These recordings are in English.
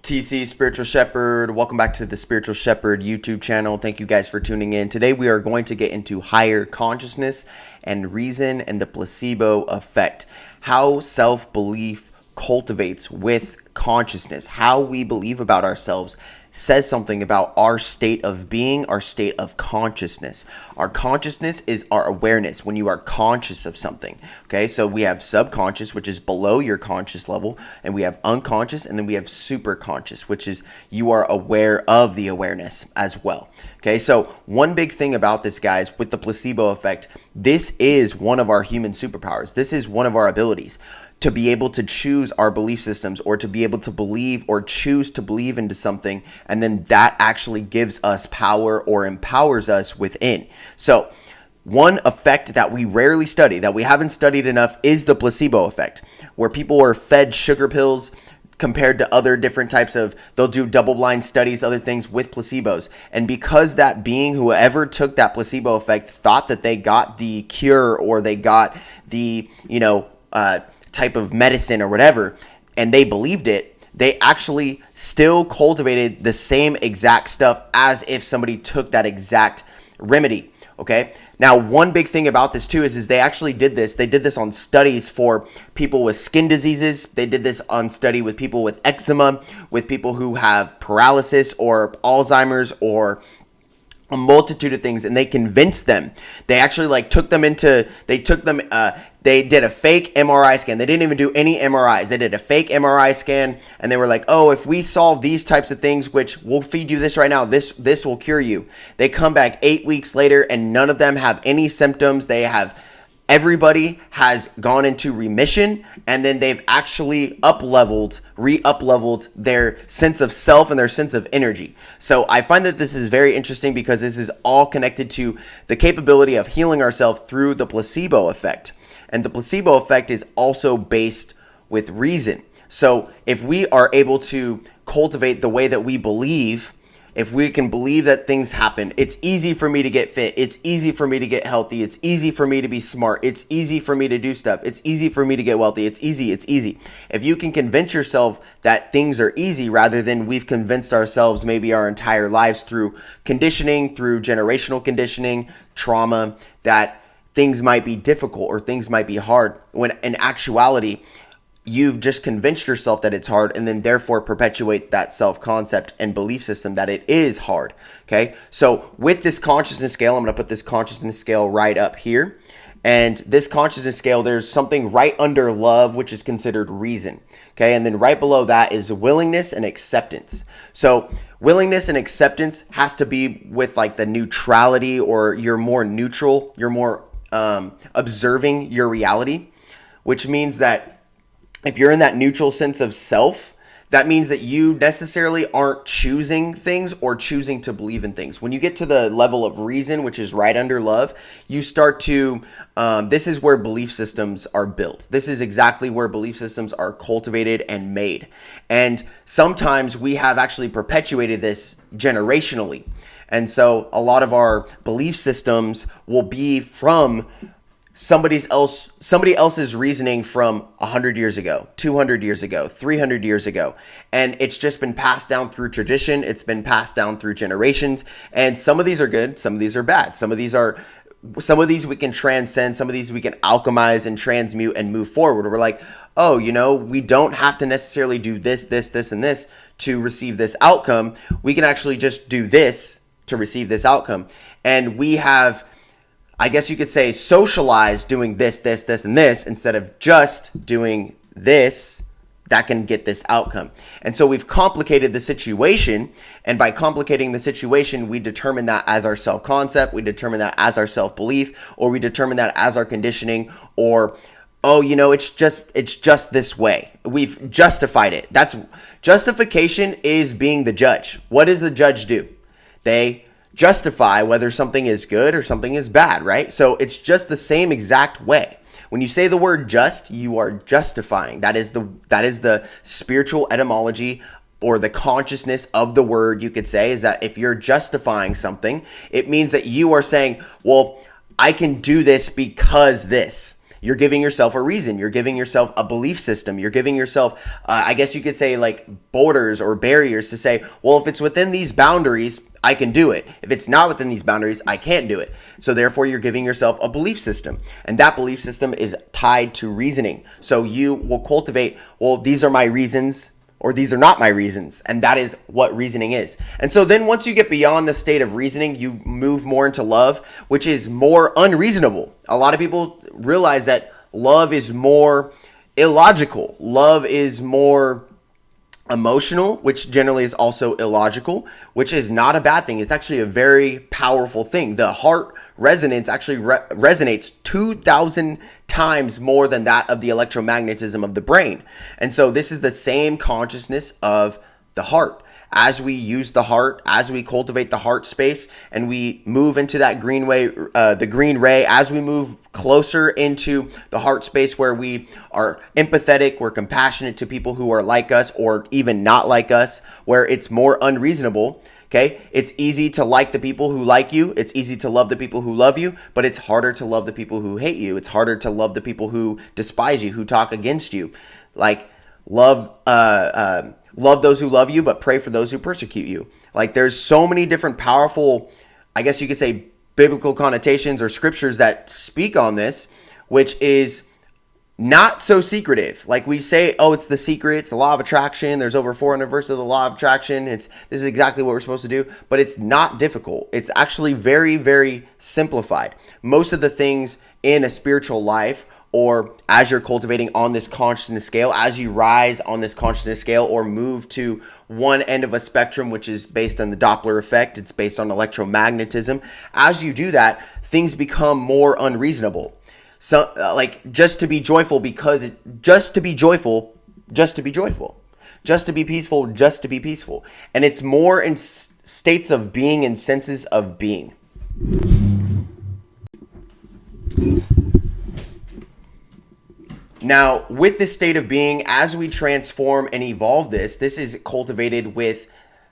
TC Spiritual Shepherd. Welcome back to the Spiritual Shepherd YouTube channel. Thank you guys for tuning in. Today we are going to get into higher consciousness and reason and the placebo effect. How self-belief cultivates with consciousness. How we believe about ourselves says something about our state of being, our state of consciousness. Our consciousness is our awareness when you are conscious of something. Okay, so we have subconscious, which is below your conscious level, and we have unconscious, and then we have superconscious, which is you are aware of the awareness as well. Okay, so one big thing about this, guys, with the placebo effect, this is one of our human superpowers. This is one of our abilities to be able to choose our belief systems, or to be able to believe or choose to believe into something, and then that actually gives us power or empowers us within. So one effect that we rarely study, that we haven't studied enough, is the placebo effect, where people are fed sugar pills compared to other different types of, they'll do double-blind studies, other things with placebos. And because that being, whoever took that placebo effect, thought that they got the cure, or they got the, type of medicine or whatever, and they believed it, they actually still cultivated the same exact stuff as if somebody took that exact remedy. Okay. Now, one big thing about this too is they actually did this. They did this on studies for people with skin diseases. They did this on study with people with eczema, with people who have paralysis or Alzheimer's or a multitude of things, and they convinced them. They actually they did a fake MRI scan. They didn't even do any MRIs. They did a fake MRI scan, and they were like, oh, if we solve these types of things, which we'll feed you this right now, this will cure you. They come back 8 weeks later, and none of them have any symptoms. Everybody has gone into remission, and then they've actually re-up-leveled their sense of self and their sense of energy. So I find that this is very interesting because this is all connected to the capability of healing ourselves through the placebo effect. And the placebo effect is also based with reason. So if we are able to cultivate the way that we believe, if we can believe that things happen, it's easy for me to get fit. It's easy for me to get healthy. It's easy for me to be smart. It's easy for me to do stuff. It's easy for me to get wealthy. It's easy. If you can convince yourself that things are easy, rather than we've convinced ourselves maybe our entire lives through conditioning, through generational conditioning, trauma, that things might be difficult or things might be hard, when in actuality, you've just convinced yourself that it's hard, and then therefore perpetuate that self-concept and belief system that it is hard. Okay, so with this consciousness scale, I'm going to put this consciousness scale right up here. And this consciousness scale, there's something right under love, which is considered reason. Okay, and then right below that is willingness and acceptance. So willingness and acceptance has to be with like the neutrality, or you're more neutral, you're more observing your reality, which means that if you're in that neutral sense of self, that means that you necessarily aren't choosing things or choosing to believe in things. When you get to the level of reason, which is right under love, you start to, this is where belief systems are built. This is exactly where belief systems are cultivated and made. And sometimes we have actually perpetuated this generationally. And so a lot of our belief systems will be from somebody else's reasoning from 100 years ago, 200 years ago, 300 years ago. And it's just been passed down through tradition. It's been passed down through generations. And some of these are good. Some of these are bad. Some of these we can transcend. Some of these we can alchemize and transmute and move forward. We're like, oh, we don't have to necessarily do this, and this to receive this outcome. We can actually just do this to receive this outcome. And we have, I guess you could say, socialized doing this, and this, instead of just doing this that can get this outcome. And so we've complicated the situation, and by complicating the situation, we determine that as our self-concept, we determine that as our self-belief, or we determine that as our conditioning, or, oh, it's just this way. We've justified it. Justification is being the judge. What does the judge do? They justify whether something is good or something is bad, right? So it's just the same exact way. When you say the word just, you are justifying. That is the spiritual etymology, or the consciousness of the word, you could say, is that if you're justifying something, it means that you are saying, well, I can do this because this. You're giving yourself a reason. You're giving yourself a belief system. You're giving yourself, I guess you could say, like borders or barriers to say, well, if it's within these boundaries, I can do it. If it's not within these boundaries, I can't do it. So therefore, you're giving yourself a belief system. And that belief system is tied to reasoning. So you will cultivate, well, these are my reasons, or these are not my reasons. And that is what reasoning is. And so then once you get beyond the state of reasoning, you move more into love, which is more unreasonable. A lot of people realize that love is more illogical. Love is more emotional, which generally is also illogical, which is not a bad thing. It's actually a very powerful thing. The heart resonance actually resonates 2,000 times more than that of the electromagnetism of the brain. And so this is the same consciousness of the heart. As we use the heart, as we cultivate the heart space, and we move into that green ray, as we move closer into the heart space where we are empathetic, we're compassionate to people who are like us or even not like us, where it's more unreasonable. Okay, it's easy to like the people who like you. It's easy to love the people who love you, but it's harder to love the people who hate you. It's harder to love the people who despise you, who talk against you. Like love those who love you, but pray for those who persecute you. Like there's so many different powerful, I guess you could say, biblical connotations or scriptures that speak on this, which is not so secretive. Like we say, oh, it's the secret, it's the law of attraction. There's over 400 verses of the law of attraction. This is exactly what we're supposed to do, but it's not difficult. It's actually very, very simplified. Most of the things in a spiritual life, or as you're cultivating on this consciousness scale, as you rise on this consciousness scale or move to one end of a spectrum, which is based on the Doppler effect, it's based on electromagnetism. As you do that, things become more unreasonable. So like just to be joyful just to be joyful, just to be joyful, just to be peaceful, just to be peaceful. And it's more in states of being and senses of being. Now, with this state of being, as we transform and evolve this is cultivated with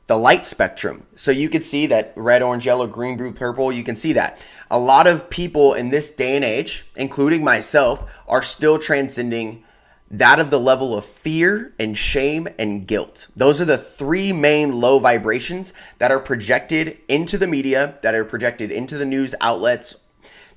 the light spectrum. So you can see that red, orange, yellow, green, blue, purple, you can see that. A lot of people in this day and age, including myself, are still transcending that of the level of fear and shame and guilt. Those are the three main low vibrations that are projected into the media, that are projected into the news outlets.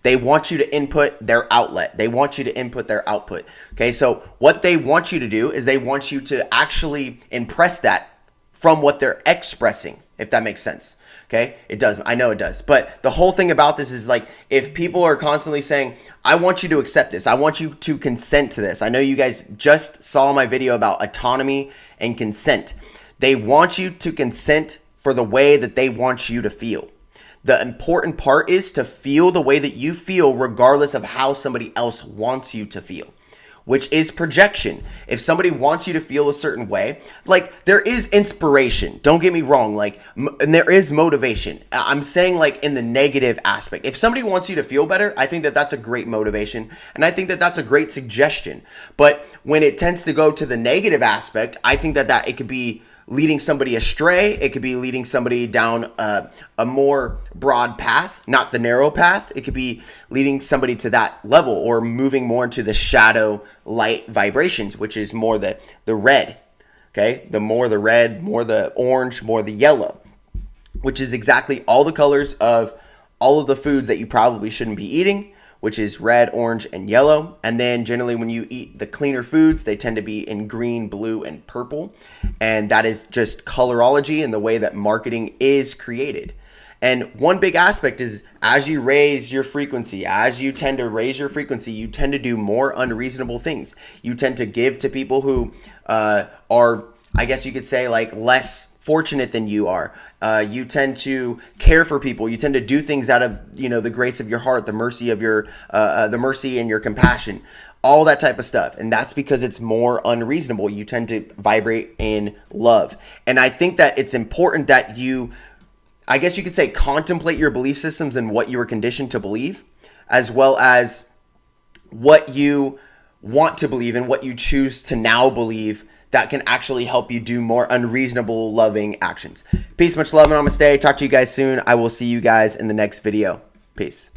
They want you to input their outlet. They want you to input their output. Okay, so what they want you to do is they want you to actually impress that from what they're expressing, if that makes sense. Okay, it does. I know it does. But the whole thing about this is like, if people are constantly saying, I want you to accept this, I want you to consent to this. I know you guys just saw my video about autonomy and consent. They want you to consent for the way that they want you to feel. The important part is to feel the way that you feel regardless of how somebody else wants you to feel, which is projection. If somebody wants you to feel a certain way, like there is inspiration, don't get me wrong, like, and there is motivation. I'm saying like in the negative aspect. If somebody wants you to feel better, I think that that's a great motivation, and I think that that's a great suggestion. But when it tends to go to the negative aspect, I think that it could be leading somebody astray. It could be leading somebody down a more broad path, not the narrow path. It could be leading somebody to that level or moving more into the shadow light vibrations, which is more the red. Okay, the more the red, more the orange, more the yellow, which is exactly all the colors of all of the foods that you probably shouldn't be eating, which is red, orange, and yellow. And then generally when you eat the cleaner foods, they tend to be in green, blue, and purple. And that is just colorology and the way that marketing is created. And one big aspect is as you raise your frequency, as you tend to raise your frequency, you tend to do more unreasonable things. You tend to give to people who are, I guess you could say, like less fortunate than you are. You tend to care for people. You tend to do things out of, the grace of your heart, the mercy of the mercy and your compassion, all that type of stuff. And that's because it's more unreasonable. You tend to vibrate in love. And I think that it's important that you, I guess you could say, contemplate your belief systems and what you were conditioned to believe, as well as what you want to believe and what you choose to now believe that can actually help you do more unreasonable, loving actions. Peace, much love, and namaste. Talk to you guys soon. I will see you guys in the next video. Peace.